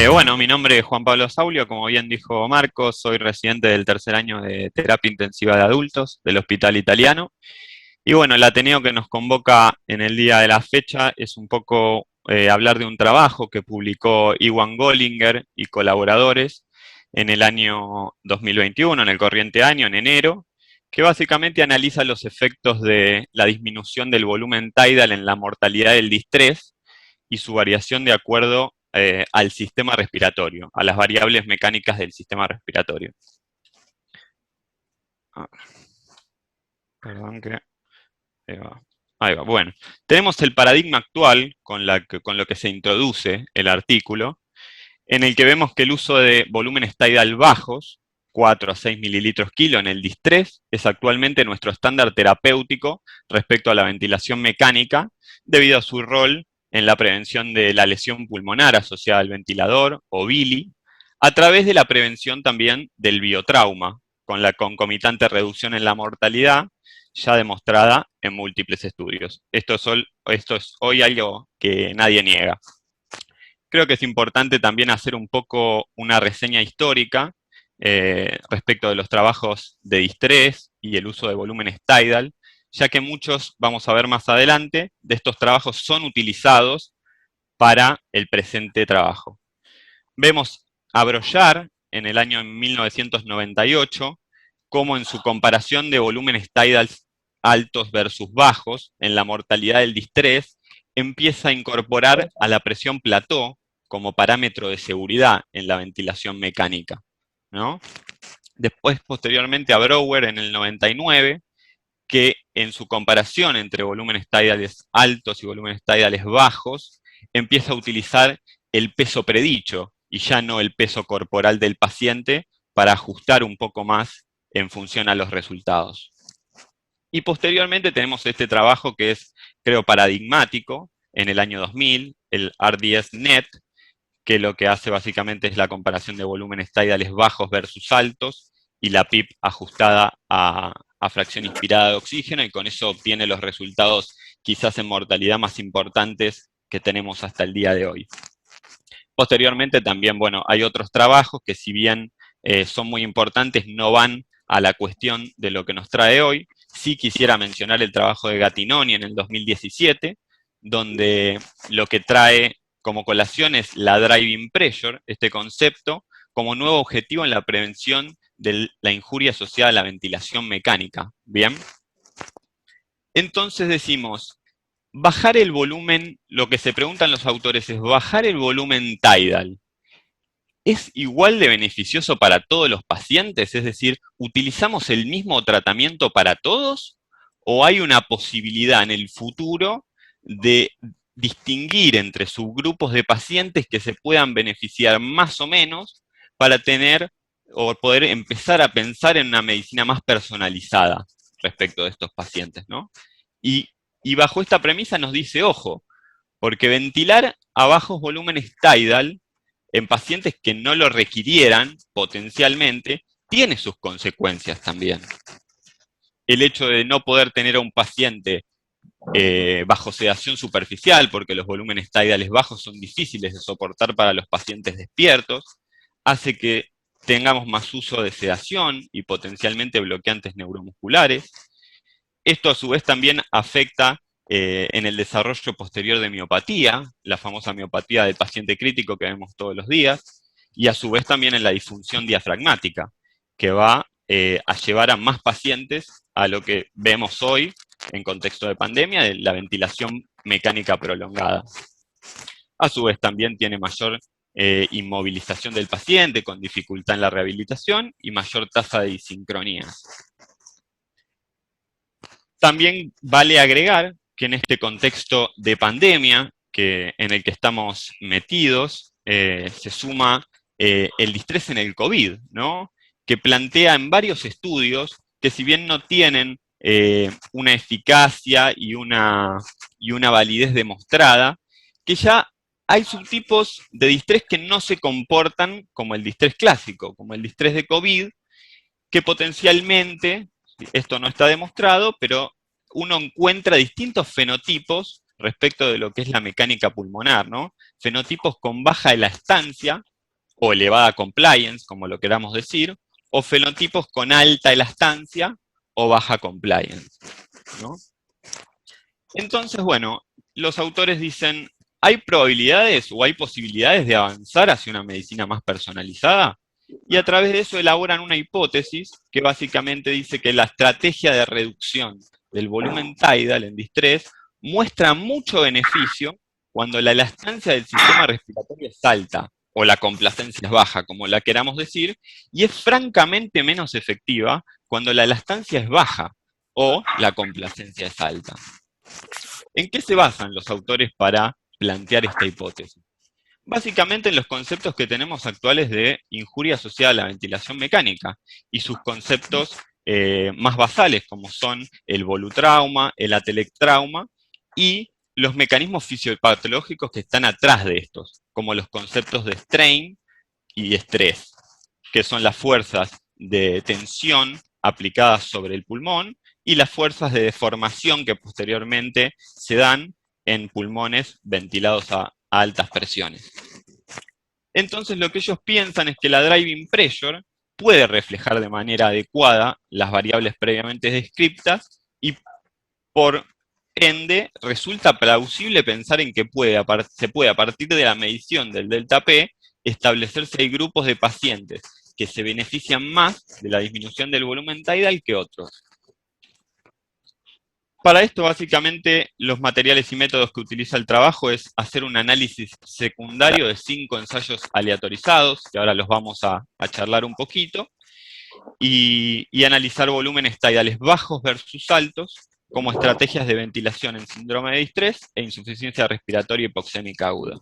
Bueno, mi nombre es Juan Pablo Saulio, como bien dijo Marcos, soy residente del tercer año de terapia intensiva de adultos del Hospital Italiano. Y bueno, el Ateneo que nos convoca en el día de la fecha es un poco hablar de un trabajo que publicó Iwan Gollinger y colaboradores en el año 2021, en el corriente año, en enero, que básicamente analiza los efectos de la disminución del volumen tidal en la mortalidad del distrés y su variación de acuerdo al sistema respiratorio, a las variables mecánicas del sistema respiratorio. Ah, perdón que... Ahí va. Ahí va. Bueno, tenemos el paradigma actual con lo que se introduce el artículo, en el que vemos que el uso de volúmenes tidal bajos, 4 a 6 mililitros kilo en el distrés, es actualmente nuestro estándar terapéutico respecto a la ventilación mecánica, debido a su rol en la prevención de la lesión pulmonar asociada al ventilador o BILI, a través de la prevención también del biotrauma, con la concomitante reducción en la mortalidad, ya demostrada en múltiples estudios. Esto es hoy algo que nadie niega. Creo que es importante también hacer un poco una reseña histórica respecto de los trabajos de distrés y el uso de volúmenes tidal, ya que muchos, vamos a ver más adelante, de estos trabajos son utilizados para el presente trabajo. Vemos a Breuer en el año 1998 como en su comparación de volúmenes tidal altos versus bajos en la mortalidad del distrés, empieza a incorporar a la presión plató como parámetro de seguridad en la ventilación mecánica, ¿no? Después, posteriormente, a Breuer en el 99, que en su comparación entre volúmenes tidales altos y volúmenes tidales bajos, empieza a utilizar el peso predicho y ya no el peso corporal del paciente para ajustar un poco más en función a los resultados. Y posteriormente tenemos este trabajo que es, creo, paradigmático, en el año 2000, el RDS-NET, que lo que hace básicamente es la comparación de volúmenes tidales bajos versus altos y la PIP ajustada a fracción inspirada de oxígeno, y con eso obtiene los resultados quizás en mortalidad más importantes que tenemos hasta el día de hoy. Posteriormente también, bueno, hay otros trabajos que si bien son muy importantes, no van a la cuestión de lo que nos trae hoy. Sí quisiera mencionar el trabajo de Gattinoni en el 2017, donde lo que trae como colación es la driving pressure, este concepto, como nuevo objetivo en la prevención de la injuria asociada a la ventilación mecánica. ¿Bien? Entonces decimos, bajar el volumen, lo que se preguntan los autores es, ¿bajar el volumen tidal es igual de beneficioso para todos los pacientes? Es decir, ¿utilizamos el mismo tratamiento para todos? ¿O hay una posibilidad en el futuro de distinguir entre subgrupos de pacientes que se puedan beneficiar más o menos para tener o poder empezar a pensar en una medicina más personalizada respecto de estos pacientes, ¿no? Y, y bajo esta premisa nos dice, ojo, porque ventilar a bajos volúmenes tidal en pacientes que no lo requirieran potencialmente tiene sus consecuencias también. El hecho de no poder tener a un paciente bajo sedación superficial, porque los volúmenes tidales bajos son difíciles de soportar para los pacientes despiertos, hace que tengamos más uso de sedación y potencialmente bloqueantes neuromusculares. Esto a su vez también afecta en el desarrollo posterior de miopatía, la famosa miopatía del paciente crítico que vemos todos los días, y a su vez también en la disfunción diafragmática, que va a llevar a más pacientes a lo que vemos hoy en contexto de pandemia, de la ventilación mecánica prolongada. A su vez también tiene mayor inmovilización del paciente con dificultad en la rehabilitación y mayor tasa de disincronías. También vale agregar que en este contexto de pandemia en el que estamos metidos, se suma el distrés en el COVID, ¿no? Que plantea en varios estudios que si bien no tienen una eficacia y una validez demostrada, que ya hay subtipos de distrés que no se comportan como el distrés clásico, como el distrés de COVID, que potencialmente, esto no está demostrado, pero uno encuentra distintos fenotipos respecto de lo que es la mecánica pulmonar, ¿no? Fenotipos con baja elastancia o elevada compliance, como lo queramos decir, o fenotipos con alta elastancia o baja compliance, ¿no? Entonces, bueno, los autores dicen, ¿hay probabilidades o hay posibilidades de avanzar hacia una medicina más personalizada? Y a través de eso elaboran una hipótesis que básicamente dice que la estrategia de reducción del volumen tidal en distrés muestra mucho beneficio cuando la elastancia del sistema respiratorio es alta, o la complacencia es baja, como la queramos decir, y es francamente menos efectiva cuando la elastancia es baja, o la complacencia es alta. ¿En qué se basan los autores para plantear esta hipótesis? Básicamente en los conceptos que tenemos actuales de injuria asociada a la ventilación mecánica y sus conceptos más basales, como son el volutrauma, el atelectrauma y los mecanismos fisiopatológicos que están atrás de estos, como los conceptos de strain y estrés, que son las fuerzas de tensión aplicadas sobre el pulmón y las fuerzas de deformación que posteriormente se dan en pulmones ventilados a altas presiones. Entonces lo que ellos piensan es que la driving pressure puede reflejar de manera adecuada las variables previamente descriptas y por ende resulta plausible pensar en que se puede a partir de la medición del delta P establecer si hay grupos de pacientes que se benefician más de la disminución del volumen tidal que otros. Para esto, básicamente, los materiales y métodos que utiliza el trabajo es hacer un análisis secundario de 5 ensayos aleatorizados, que ahora los vamos a charlar un poquito, y analizar volúmenes tidales bajos versus altos como estrategias de ventilación en síndrome de distrés e insuficiencia respiratoria hipoxémica aguda.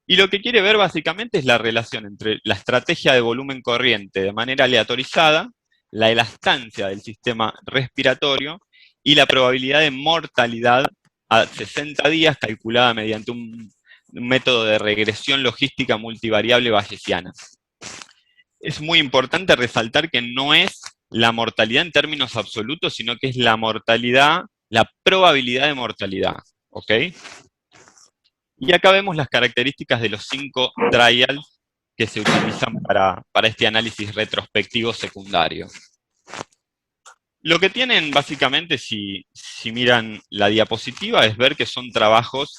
Y lo que quiere ver básicamente es la relación entre la estrategia de volumen corriente de manera aleatorizada, la elastancia del sistema respiratorio y la probabilidad de mortalidad a 60 días calculada mediante un método de regresión logística multivariable bayesiana. Es muy importante resaltar que no es la mortalidad en términos absolutos, sino que es la mortalidad, la probabilidad de mortalidad, ¿ok? Y acá vemos las características de los 5 trials que se utilizan para este análisis retrospectivo secundario. Lo que tienen básicamente, si miran la diapositiva, es ver que son trabajos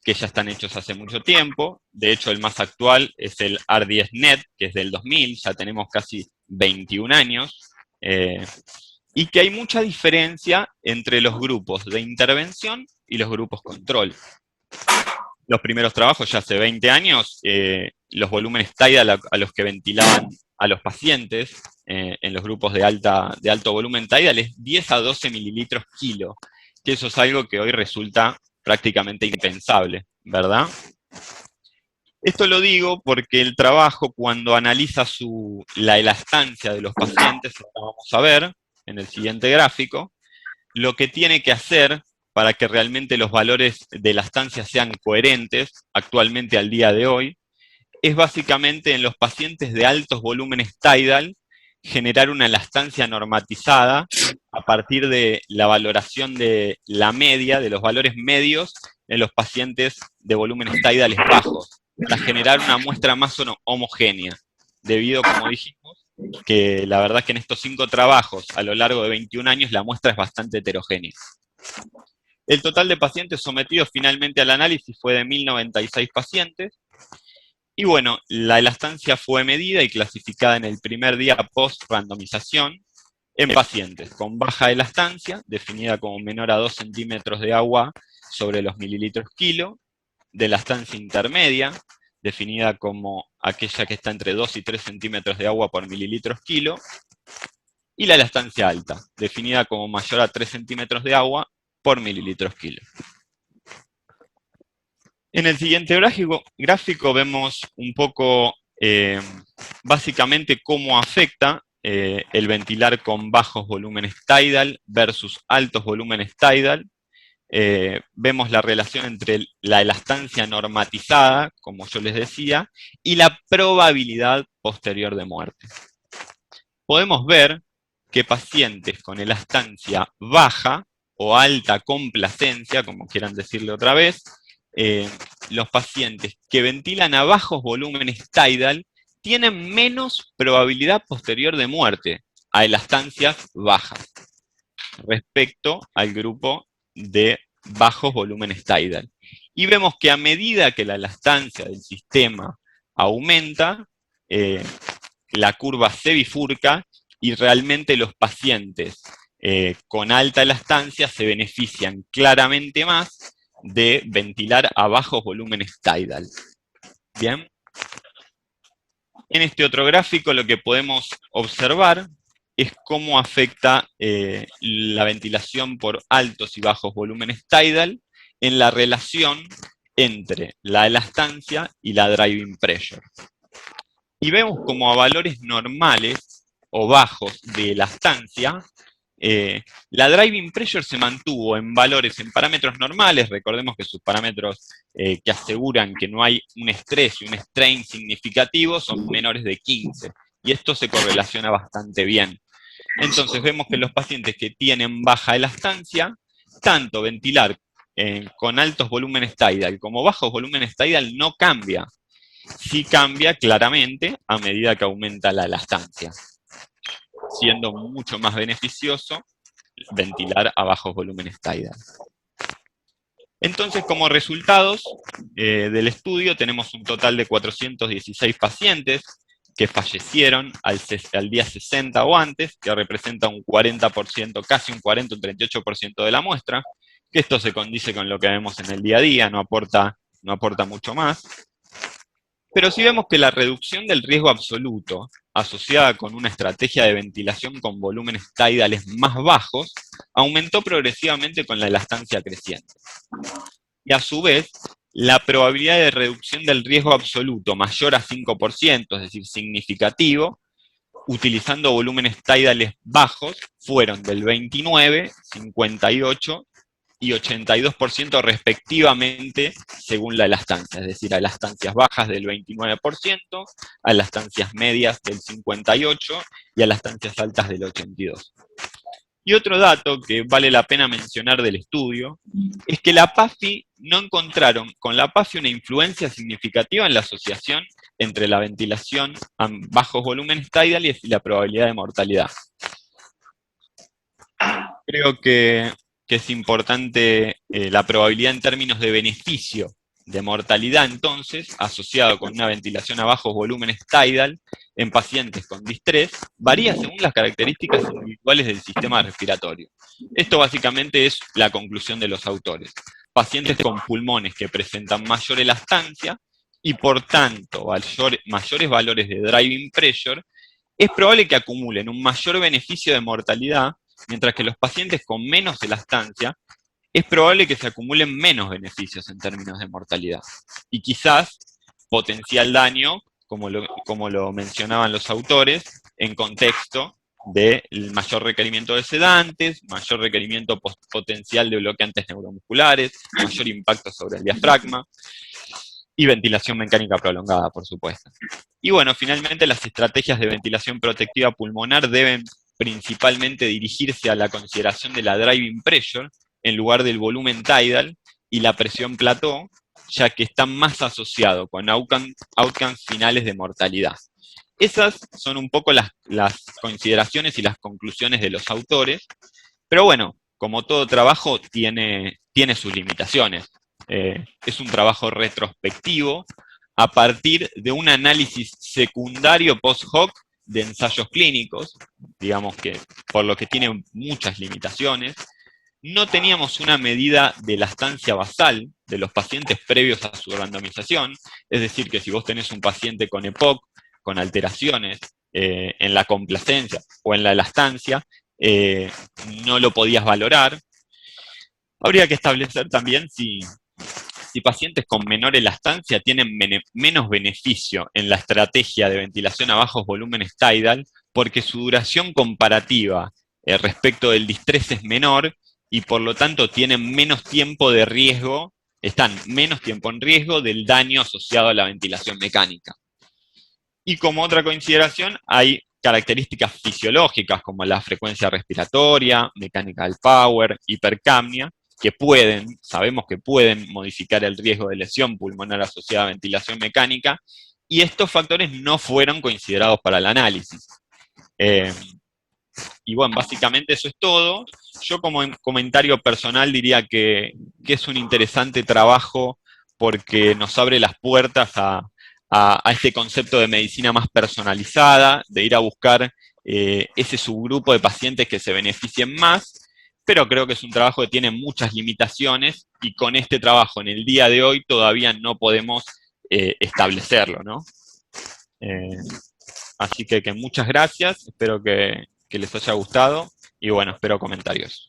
que ya están hechos hace mucho tiempo. De hecho, el más actual es el R10-NET, que es del 2000, ya tenemos casi 21 años, y que hay mucha diferencia entre los grupos de intervención y los grupos control. Los primeros trabajos, ya hace 20 años, los volúmenes tidal a los que ventilaban a los pacientes en los grupos de alto volumen tidal es 10 a 12 mililitros kilo, que eso es algo que hoy resulta prácticamente impensable, ¿verdad? Esto lo digo porque el trabajo, cuando analiza la elastancia de los pacientes, lo vamos a ver en el siguiente gráfico, lo que tiene que hacer para que realmente los valores de elastancia sean coherentes actualmente al día de hoy, es básicamente en los pacientes de altos volúmenes tidal generar una elastancia normatizada a partir de la valoración de la media, de los valores medios en los pacientes de volúmenes tidales bajos, para generar una muestra más homogénea, debido, como dijimos, que la verdad es que en estos 5 trabajos, a lo largo de 21 años, la muestra es bastante heterogénea. El total de pacientes sometidos finalmente al análisis fue de 1096 pacientes, y bueno, la elastancia fue medida y clasificada en el primer día post-randomización en pacientes con baja elastancia, definida como menor a 2 centímetros de agua sobre los mililitros kilo, de elastancia intermedia, definida como aquella que está entre 2 y 3 centímetros de agua por mililitros kilo, y la elastancia alta, definida como mayor a 3 centímetros de agua por mililitros kilo. En el siguiente gráfico vemos un poco básicamente cómo afecta el ventilar con bajos volúmenes tidal versus altos volúmenes tidal. Vemos la relación entre la elastancia normatizada, como yo les decía, y la probabilidad posterior de muerte. Podemos ver que pacientes con elastancia baja o alta complacencia, como quieran decirle otra vez, los pacientes que ventilan a bajos volúmenes tidal tienen menos probabilidad posterior de muerte a elastancias bajas respecto al grupo de bajos volúmenes tidal. Y vemos que a medida que la elastancia del sistema aumenta, la curva se bifurca y realmente los pacientes con alta elastancia se benefician claramente más de ventilar a bajos volúmenes tidal. Bien. En este otro gráfico lo que podemos observar es cómo afecta la ventilación por altos y bajos volúmenes tidal en la relación entre la elastancia y la driving pressure. Y vemos como a valores normales o bajos de elastancia, la driving pressure se mantuvo en valores, en parámetros normales. Recordemos que sus parámetros que aseguran que no hay un estrés y un strain significativo son menores de 15. Y esto se correlaciona bastante bien. Entonces vemos que los pacientes que tienen baja elastancia, tanto ventilar con altos volúmenes tidal como bajos volúmenes tidal no cambia. Sí cambia claramente a medida que aumenta la elastancia, siendo mucho más beneficioso ventilar a bajos volúmenes tidal. Entonces, como resultados del estudio, tenemos un total de 416 pacientes que fallecieron al día 60 o antes, que representa un 40%, casi un 40, un 38% de la muestra, que esto se condice con lo que vemos en el día a día, no aporta mucho más. Pero si vemos que la reducción del riesgo absoluto, asociada con una estrategia de ventilación con volúmenes tidales más bajos, aumentó progresivamente con la elastancia creciente. Y a su vez, la probabilidad de reducción del riesgo absoluto mayor a 5%, es decir, significativo, utilizando volúmenes tidales bajos, fueron del 29, 58 y 82% respectivamente según la elastancia, es decir, a elastancias bajas del 29%, a elastancias medias del 58% y a elastancias altas del 82%. Y otro dato que vale la pena mencionar del estudio es que la PAFI no encontraron con la PAFI una influencia significativa en la asociación entre la ventilación a bajos volúmenes tidales y la probabilidad de mortalidad. Creo que es importante la probabilidad en términos de beneficio de mortalidad, entonces, asociado con una ventilación a bajos volúmenes tidal en pacientes con distrés, varía según las características individuales del sistema respiratorio. Esto básicamente es la conclusión de los autores. Pacientes con pulmones que presentan mayor elastancia y por tanto mayores valores de driving pressure, es probable que acumulen un mayor beneficio de mortalidad, mientras que los pacientes con menos elastancia es probable que se acumulen menos beneficios en términos de mortalidad. Y quizás potencial daño, como lo mencionaban los autores, en contexto del mayor requerimiento de sedantes, mayor requerimiento potencial de bloqueantes neuromusculares, mayor impacto sobre el diafragma y ventilación mecánica prolongada, por supuesto. Y bueno, finalmente las estrategias de ventilación protectiva pulmonar deben principalmente dirigirse a la consideración de la driving pressure en lugar del volumen tidal y la presión plató, ya que están más asociados con outcomes finales de mortalidad. Esas son un poco las consideraciones y las conclusiones de los autores, pero bueno, como todo trabajo tiene sus limitaciones. Es un trabajo retrospectivo a partir de un análisis secundario post-hoc de ensayos clínicos, digamos que por lo que tiene muchas limitaciones. No teníamos una medida de elastancia basal de los pacientes previos a su randomización, es decir, que si vos tenés un paciente con EPOC, con alteraciones en la complacencia o en la elastancia, no lo podías valorar. Habría que establecer también si pacientes con menor elastancia tienen menos beneficio en la estrategia de ventilación a bajos volúmenes tidal, porque su duración comparativa respecto del distrés es menor y por lo tanto tienen menos tiempo de riesgo, están menos tiempo en riesgo del daño asociado a la ventilación mecánica. Y como otra consideración, hay características fisiológicas como la frecuencia respiratoria, mechanical power, hipercapnia, que sabemos que pueden modificar el riesgo de lesión pulmonar asociada a ventilación mecánica, y estos factores no fueron considerados para el análisis. Eh, y bueno, básicamente eso es todo. Yo como comentario personal diría que es un interesante trabajo porque nos abre las puertas a este concepto de medicina más personalizada, de ir a buscar ese subgrupo de pacientes que se beneficien más, pero creo que es un trabajo que tiene muchas limitaciones y con este trabajo en el día de hoy todavía no podemos establecerlo, ¿no? Eh, Así que muchas gracias, espero que les haya gustado y bueno, espero comentarios.